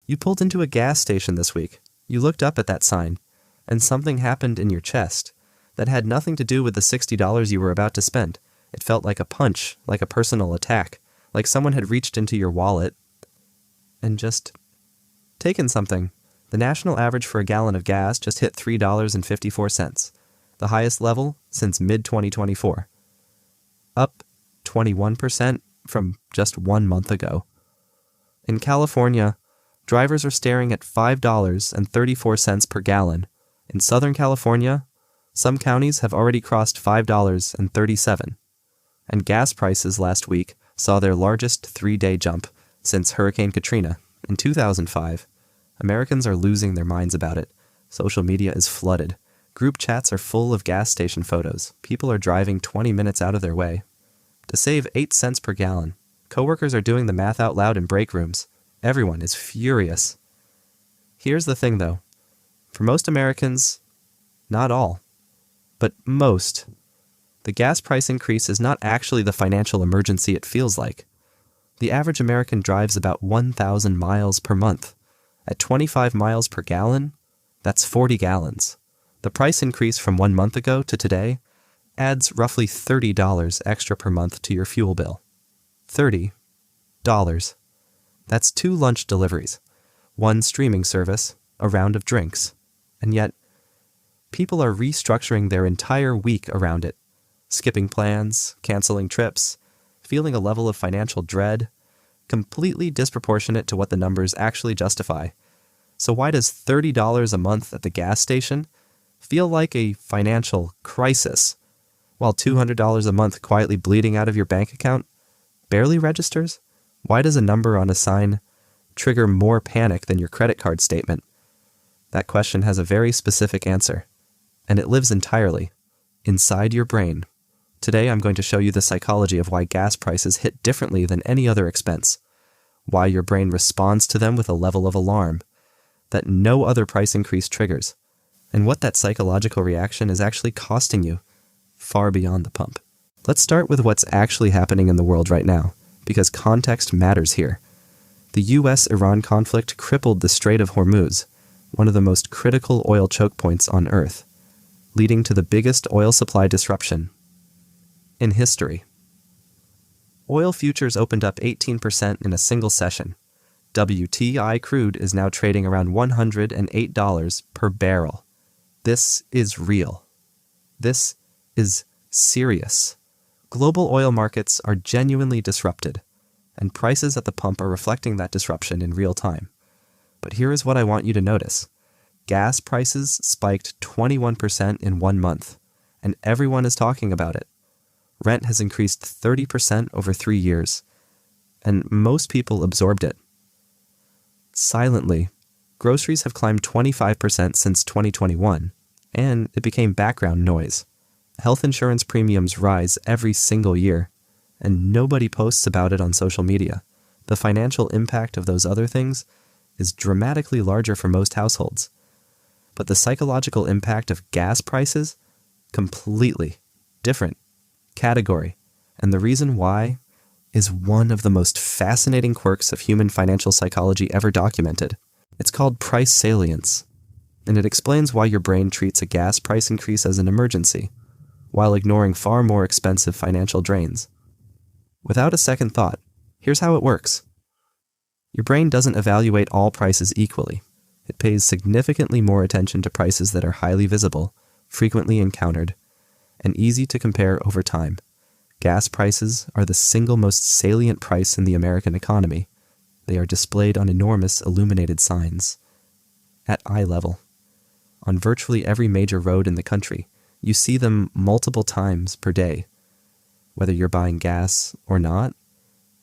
You pulled into a gas station this week. You looked up at that sign, and something happened in your chest that had nothing to do with the $60 you were about to spend. It felt like a punch, like a personal attack, like someone had reached into your wallet and just taken something. The national average for a gallon of gas just hit $3.54, the highest level since mid-2024, up 21% from just 1 month ago. In California, drivers are staring at $5.34 per gallon. In Southern California, some counties have already crossed $5.37, and gas prices last week saw their largest 3-day jump since Hurricane Katrina in 2005. Americans are losing their minds about it. Social media is flooded. Group chats are full of gas station photos. People are driving 20 minutes out of their way to save 8 cents per gallon. Coworkers are doing the math out loud in break rooms. Everyone is furious. Here's the thing, though. For most Americans, not all, but most, the gas price increase is not actually the financial emergency it feels like. The average American drives about 1,000 miles per month. At 25 miles per gallon, that's 40 gallons. The price increase from 1 month ago to today adds roughly $30 extra per month to your fuel bill. $30. That's 2 lunch deliveries, 1 streaming service, a round of drinks. And yet, people are restructuring their entire week around it, skipping plans, canceling trips, feeling a level of financial dread, completely disproportionate to what the numbers actually justify. So why does $30 a month at the gas station feel like a financial crisis, while $200 a month quietly bleeding out of your bank account barely registers? Why does a number on a sign trigger more panic than your credit card statement? That question has a very specific answer, and it lives entirely inside your brain. Today I'm going to show you the psychology of why gas prices hit differently than any other expense, why your brain responds to them with a level of alarm that no other price increase triggers, and what that psychological reaction is actually costing you far beyond the pump. Let's start with what's actually happening in the world right now, because context matters here. The US-Iran conflict crippled the Strait of Hormuz, one of the most critical oil choke points on Earth, leading to the biggest oil supply disruption in history. Oil futures opened up 18% in a single session. WTI crude is now trading around $108 per barrel. This is real. This is serious. Global oil markets are genuinely disrupted, and prices at the pump are reflecting that disruption in real time. But here is what I want you to notice. Gas prices spiked 21% in 1 month, and everyone is talking about it. Rent has increased 30% over 3 years, and most people absorbed it. Silently, groceries have climbed 25% since 2021, and it became background noise. Health insurance premiums rise every single year, and nobody posts about it on social media. The financial impact of those other things is dramatically larger for most households. But the psychological impact of gas prices, completely different category. And the reason why is one of the most fascinating quirks of human financial psychology ever documented. It's called price salience, and it explains why your brain treats a gas price increase as an emergency, while ignoring far more expensive financial drains. Without a second thought, here's how it works. Your brain doesn't evaluate all prices equally. It pays significantly more attention to prices that are highly visible, frequently encountered, and easy to compare over time. Gas prices are the single most salient price in the American economy. They are displayed on enormous illuminated signs at eye level. On virtually every major road in the country, you see them multiple times per day. Whether you're buying gas or not,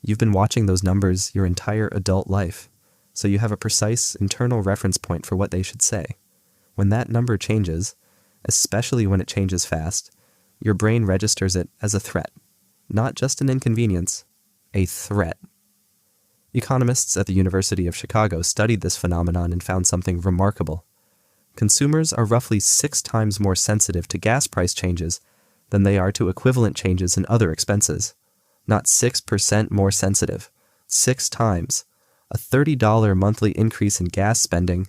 you've been watching those numbers your entire adult life, so you have a precise internal reference point for what they should say. When that number changes, especially when it changes fast, your brain registers it as a threat, not just an inconvenience, a threat. Economists at the University of Chicago studied this phenomenon and found something remarkable. Consumers are roughly 6 times more sensitive to gas price changes than they are to equivalent changes in other expenses. Not 6% more sensitive, 6 times. A $30 monthly increase in gas spending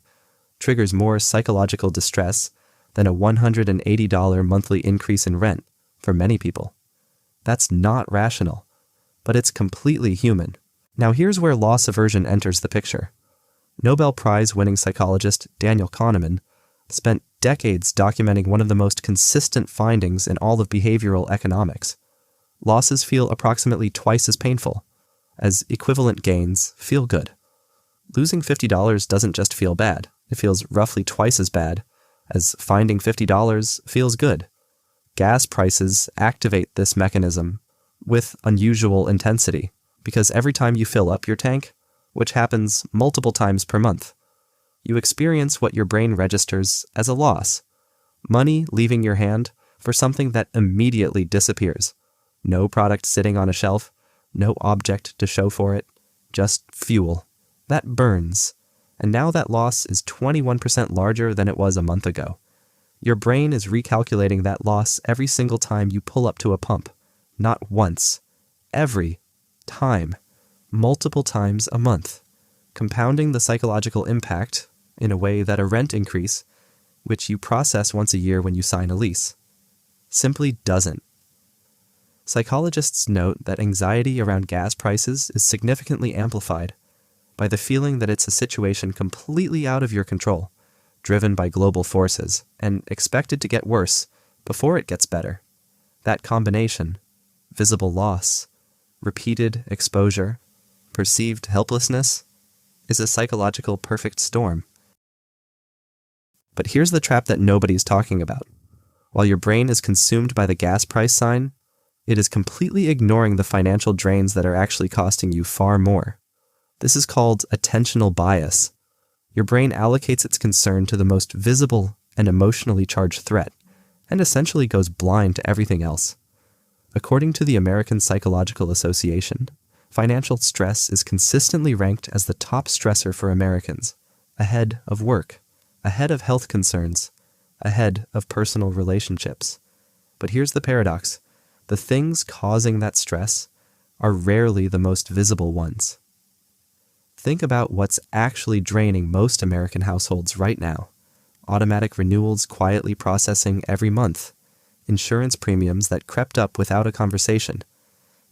triggers more psychological distress than a $180 monthly increase in rent for many people. That's not rational, but it's completely human. Now here's where loss aversion enters the picture. Nobel Prize-winning psychologist Daniel Kahneman spent decades documenting one of the most consistent findings in all of behavioral economics. Losses feel approximately twice as painful, as equivalent gains feel good. Losing $50 doesn't just feel bad, it feels roughly twice as bad as finding $50 feels good. Gas prices activate this mechanism with unusual intensity, because every time you fill up your tank, which happens multiple times per month, you experience what your brain registers as a loss. Money leaving your hand for something that immediately disappears. No product sitting on a shelf, no object to show for it, just fuel. That burns. And now that loss is 21% larger than it was a month ago. Your brain is recalculating that loss every single time you pull up to a pump. Not once. Every time. Multiple times a month. Compounding the psychological impact in a way that a rent increase, which you process once a year when you sign a lease, simply doesn't. Psychologists note that anxiety around gas prices is significantly amplified by the feeling that it's a situation completely out of your control, driven by global forces, and expected to get worse before it gets better. That combination, visible loss, repeated exposure, perceived helplessness, is a psychological perfect storm. But here's the trap that nobody's talking about. While your brain is consumed by the gas price sign, it is completely ignoring the financial drains that are actually costing you far more. This is called attentional bias. Your brain allocates its concern to the most visible and emotionally charged threat, and essentially goes blind to everything else. According to the American Psychological Association, financial stress is consistently ranked as the top stressor for Americans, ahead of work, ahead of health concerns, ahead of personal relationships. But here's the paradox. The things causing that stress are rarely the most visible ones. Think about what's actually draining most American households right now. Automatic renewals quietly processing every month. Insurance premiums that crept up without a conversation.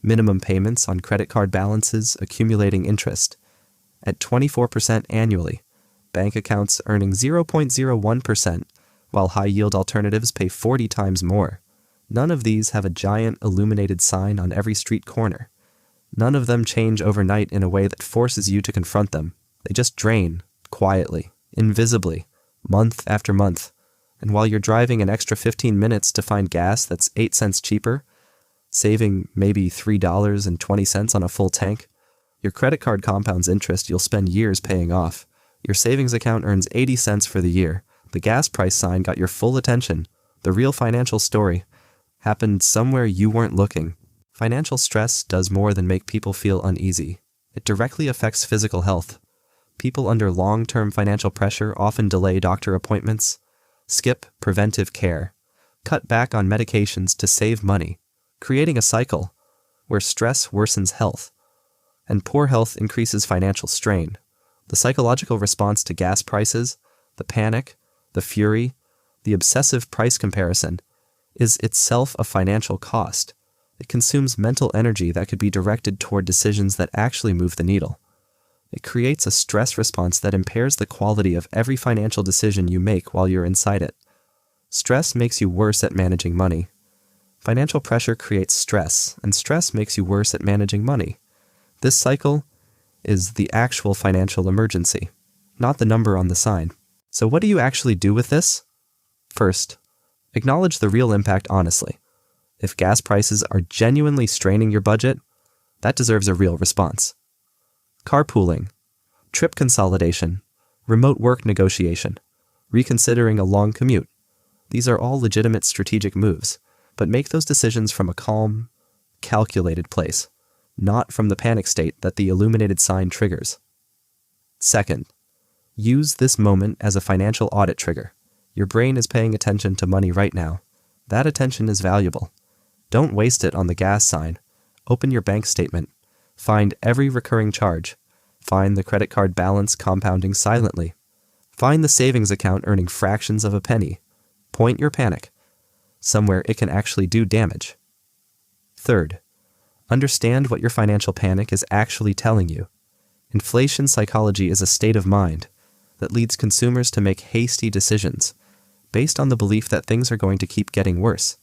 Minimum payments on credit card balances accumulating interest. At 24% annually, bank accounts earning 0.01%, while high-yield alternatives pay 40 times more. None of these have a giant illuminated sign on every street corner. None of them change overnight in a way that forces you to confront them. They just drain, quietly, invisibly, month after month. And while you're driving an extra 15 minutes to find gas that's 8 cents cheaper, saving maybe $3.20 on a full tank, your credit card compounds interest you'll spend years paying off. Your savings account earns 80 cents for the year. The gas price sign got your full attention. The real financial story happened somewhere you weren't looking. Financial stress does more than make people feel uneasy. It directly affects physical health. People under long-term financial pressure often delay doctor appointments, skip preventive care, cut back on medications to save money, creating a cycle where stress worsens health, and poor health increases financial strain. The psychological response to gas prices, the panic, the fury, the obsessive price comparison, is itself a financial cost. It consumes mental energy that could be directed toward decisions that actually move the needle. It creates a stress response that impairs the quality of every financial decision you make while you're inside it. Stress makes you worse at managing money. Financial pressure creates stress, and stress makes you worse at managing money. This cycle is the actual financial emergency, not the number on the sign. So what do you actually do with this? First, acknowledge the real impact honestly. If gas prices are genuinely straining your budget, that deserves a real response. Carpooling, trip consolidation, remote work negotiation, reconsidering a long commute. These are all legitimate strategic moves, but make those decisions from a calm, calculated place, not from the panic state that the illuminated sign triggers. Second, use this moment as a financial audit trigger. Your brain is paying attention to money right now. That attention is valuable. Don't waste it on the gas sign. Open your bank statement. Find every recurring charge. Find the credit card balance compounding silently. Find the savings account earning fractions of a penny. Point your panic somewhere it can actually do damage. Third, understand what your financial panic is actually telling you. Inflation psychology is a state of mind that leads consumers to make hasty decisions based on the belief that things are going to keep getting worse.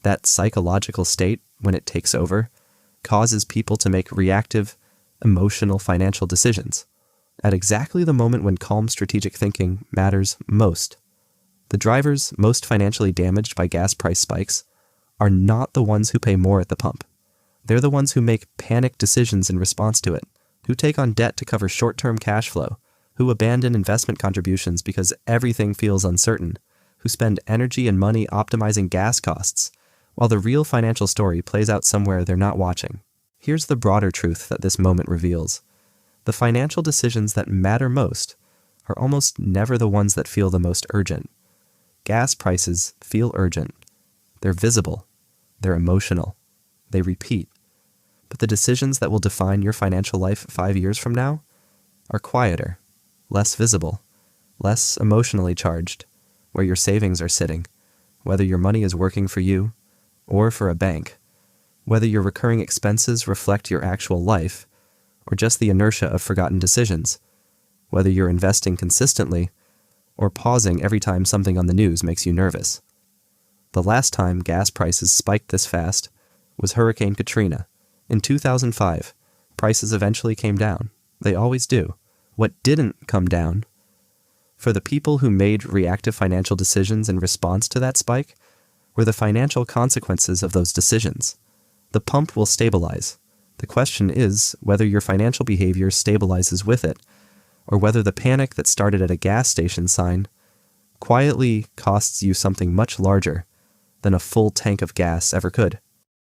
That psychological state, when it takes over, causes people to make reactive, emotional financial decisions at exactly the moment when calm strategic thinking matters most. The drivers most financially damaged by gas price spikes are not the ones who pay more at the pump. They're the ones who make panicked decisions in response to it, who take on debt to cover short-term cash flow, who abandon investment contributions because everything feels uncertain, who spend energy and money optimizing gas costs, while the real financial story plays out somewhere they're not watching. Here's the broader truth that this moment reveals. The financial decisions that matter most are almost never the ones that feel the most urgent. Gas prices feel urgent. They're visible. They're emotional. They repeat. But the decisions that will define your financial life 5 years from now are quieter, less visible, less emotionally charged, where your savings are sitting, whether your money is working for you or for a bank, whether your recurring expenses reflect your actual life or just the inertia of forgotten decisions, whether you're investing consistently or pausing every time something on the news makes you nervous. The last time gas prices spiked this fast was Hurricane Katrina. In 2005, prices eventually came down. They always do. What didn't come down, for the people who made reactive financial decisions in response to that spike, were the financial consequences of those decisions. The pump will stabilize. The question is whether your financial behavior stabilizes with it, or whether the panic that started at a gas station sign quietly costs you something much larger than a full tank of gas ever could.